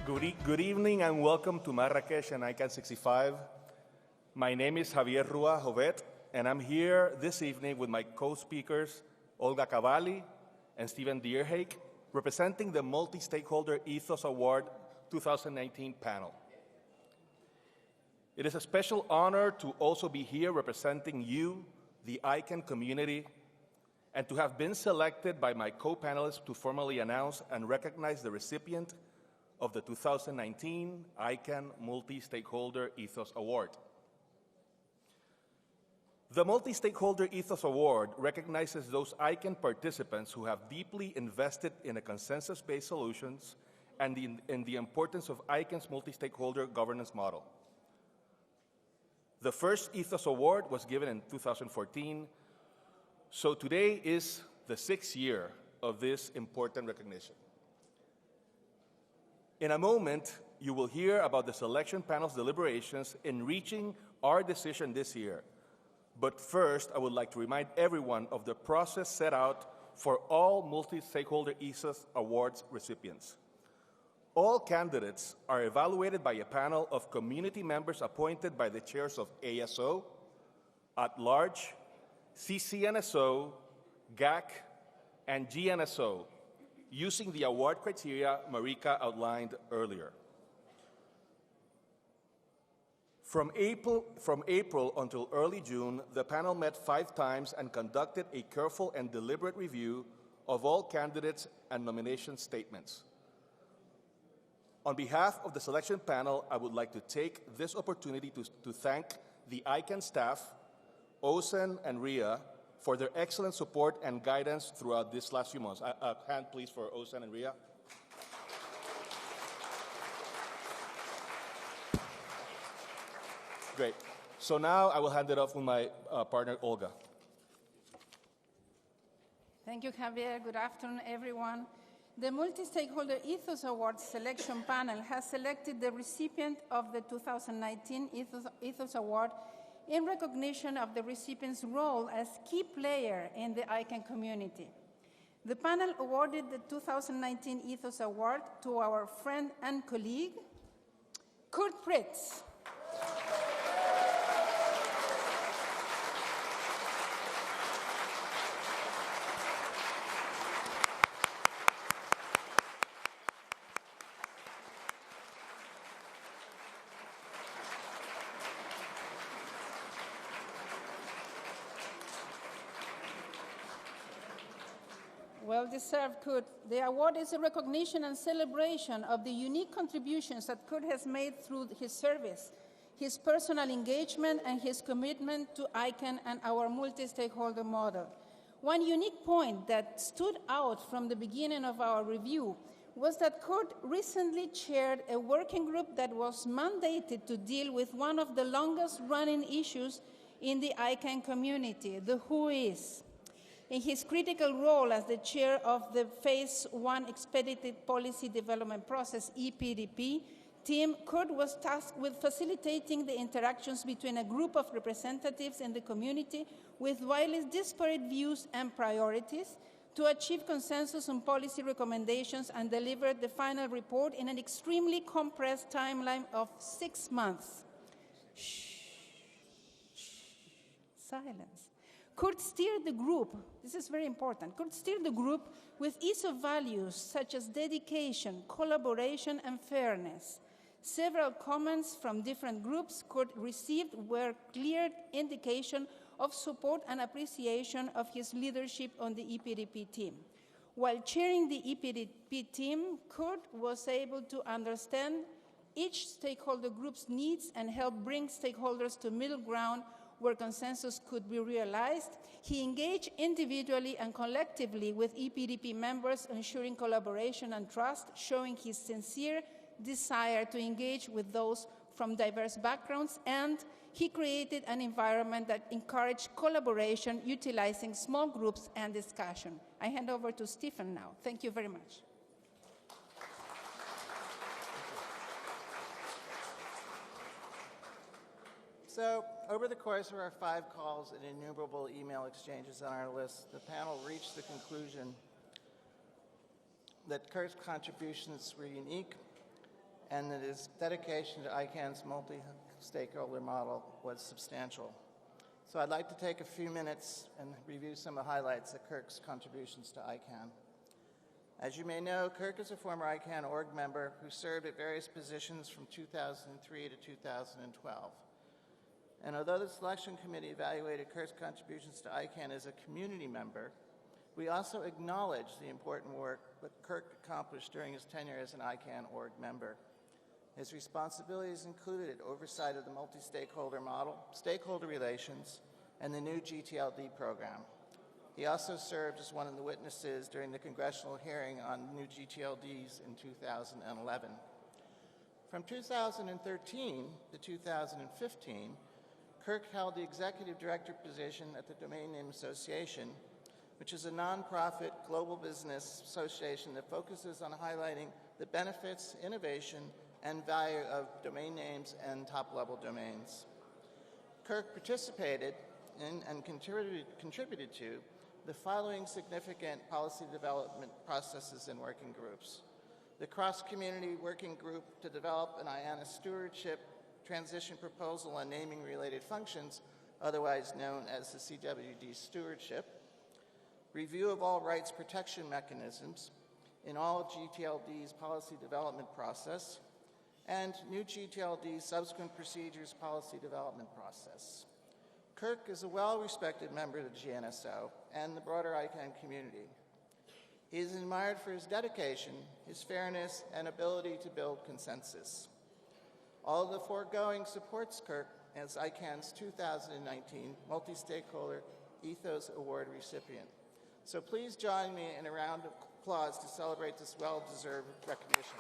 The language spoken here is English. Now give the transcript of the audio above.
Good evening and welcome to Marrakesh and ICANN 65. My name is Javier Jovet, and I'm here this evening with my co-speakers, Olga Cavalli and Stephen Deerhake, representing the Multi-Stakeholder Ethos Award 2019 panel. It is a special honor to also be here representing you, the ICANN community, and to have been selected by my co-panelists to formally announce and recognize the recipient of the 2019 ICANN Multi-Stakeholder Ethos Award. The Multi-Stakeholder Ethos Award recognizes those ICANN participants who have deeply invested in a consensus-based solutions and in the importance of ICANN's multi-stakeholder governance model. The first Ethos Award was given in 2014, so today is the 6th year of this important recognition. In a moment, you will hear about the selection panel's deliberations in reaching our decision this year. But first, I would like to remind everyone of the process set out for all Multi-Stakeholder Ethos Awards recipients. All candidates are evaluated by a panel of community members appointed by the chairs of ASO, At-Large, CCNSO, GAC, and GNSO, using the award criteria Marika outlined earlier. From April until early June, the panel met 5 times and conducted a careful and deliberate review of all candidates and nomination statements. On behalf of the selection panel, I would like to take this opportunity to thank the ICANN staff, Osen and Ria, for their excellent support and guidance throughout these last few months. A hand, please, for Osen and Ria. Great. So now I will hand it off to my partner, Olga. Thank you, Javier. Good afternoon, everyone. The Multi-Stakeholder Ethos Awards selection panel has selected the recipient of the 2019 Ethos Award in recognition of the recipient's role as key player in the ICANN community. The panel awarded the 2019 Ethos Award to our friend and colleague, Kurt Pritz. Well-deserved, Kurt. The award is a recognition and celebration of the unique contributions that Kurt has made through his service, his personal engagement, and his commitment to ICANN and our multi-stakeholder model. One unique point that stood out from the beginning of our review was that Kurt recently chaired a working group that was mandated to deal with one of the longest-running issues in the ICANN community, the who is. In his critical role as the chair of the Phase 1 Expedited Policy Development Process, EPDP, team, Kurt was tasked with facilitating the interactions between a group of representatives in the community with widely disparate views and priorities to achieve consensus on policy recommendations and deliver the final report in an extremely compressed timeline of 6 months. Silence. Kurt steered the group, this is very important, Kurt steered the group with ease of values such as dedication, collaboration, and fairness. Several comments from different groups Kurt received were clear indication of support and appreciation of his leadership on the EPDP team. While chairing the EPDP team, Kurt was able to understand each stakeholder group's needs and help bring stakeholders to middle ground where consensus could be realized. He engaged individually and collectively with EPDP members, ensuring collaboration and trust, showing his sincere desire to engage with those from diverse backgrounds, and he created an environment that encouraged collaboration, utilizing small groups and discussion. I hand over to Stephen now. Thank you very much. So, over the course of our 5 calls and innumerable email exchanges on our list, the panel reached the conclusion that Kurt's contributions were unique and that his dedication to ICANN's multi-stakeholder model was substantial. So I'd like to take a few minutes and review some of the highlights of Kirk's contributions to ICANN. As you may know, Kirk is a former ICANN org member who served at various positions from 2003 to 2012. And although the selection committee evaluated Kirk's contributions to ICANN as a community member, we also acknowledge the important work that Kirk accomplished during his tenure as an ICANN org member. His responsibilities included oversight of the multi-stakeholder model, stakeholder relations, and the new GTLD program. He also served as one of the witnesses during the congressional hearing on new GTLDs in 2011. From 2013 to 2015, Kirk held the executive director position at the Domain Name Association, which is a nonprofit global business association that focuses on highlighting the benefits, innovation, and value of domain names and top-level domains. Kirk participated in and contributed to the following significant policy development processes and working groups: the cross-community working group to develop an IANA stewardship transition proposal on naming-related functions, otherwise known as the CWD stewardship; review of all rights protection mechanisms in all GTLD's policy development process; and new GTLD subsequent procedures policy development process. Kirk is a well-respected member of the GNSO and the broader ICANN community. He is admired for his dedication, his fairness, and ability to build consensus. All of the foregoing supports Kirk as ICANN's 2019 Multi-Stakeholder Ethos Award recipient. So please join me in a round of applause to celebrate this well-deserved recognition.